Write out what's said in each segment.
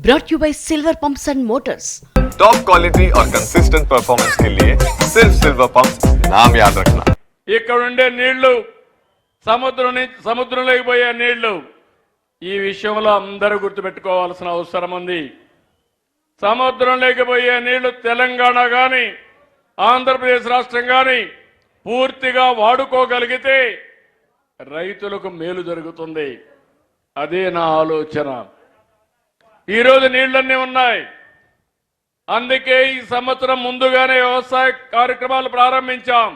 brought you by Silver Pumps and Motors. Top quality और consistent performance के लिए सिर्फ सिल्वर पंप्स नाम याद रखना। ఇక్కడ ఉండే నీళ్లు సముద్రంలోకి పోయే నీళ్లు ఈ విషయంలో అందరూ గుర్తుపెట్టుకోవాల్సిన అవసరం ఉంది. సముద్రంలోకి పోయే నీళ్లు తెలంగాణ గాని ఆంధ్రప్రదేశ్ రాష్ట్రం గాని పూర్తిగా వాడుకోగలిగితే రైతులకు మేలు జరుగుతుంది. అదే నా ఆలోచన. ఈరోజు నీళ్లన్నీ ఉన్నాయి. అందుకే ఈ సంవత్సరం ముందుగానే వ్యవసాయ కార్యక్రమాలు ప్రారంభించాం.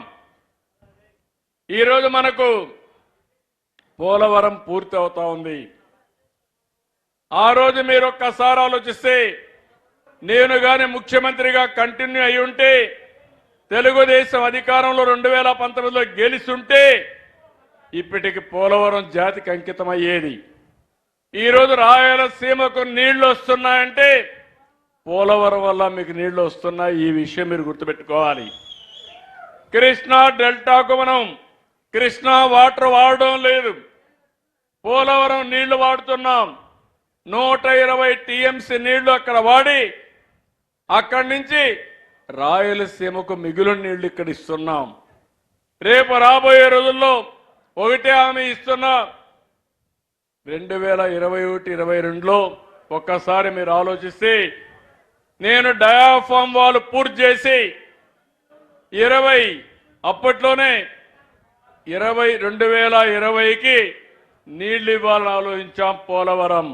ఈరోజు మనకు పోలవరం పూర్తి అవుతా ఉంది. ఆ రోజు మీరు ఒక్కసారి ఆలోచిస్తే నేను గాని ముఖ్యమంత్రిగా కంటిన్యూ అయి ఉంటే తెలుగుదేశం అధికారంలో 2019లో గెలిచుంటే ఇప్పటికి పోలవరం జాతికి అంకితం అయ్యేది. ఈరోజు రాయలసీమకు నీళ్లు వస్తున్నాయంటే పోలవరం వల్ల మీకు నీళ్లు వస్తున్నాయి. ఈ విషయం మీరు గుర్తుపెట్టుకోవాలి. కృష్ణా డెల్టాకు మనం కృష్ణా వాటర్ వాడడం లేదు, పోలవరం నీళ్లు వాడుతున్నాం. 120 టీఎంసీ నీళ్లు అక్కడ వాడి అక్కడి నుంచి రాయలసీమకు మిగులు నీళ్లు ఇక్కడ ఇస్తున్నాం. రేపు రాబోయే రోజుల్లో ఒకటే హామీ ఇస్తున్నా. 2021-22లో ఒక్కసారి మీరు ఆలోచిస్తే నేను డయాఫామ్ వాళ్ళు పూర్తి చేసి 2020కి నీళ్లు ఇవ్వాలని ఆలోచించాం పోలవరం.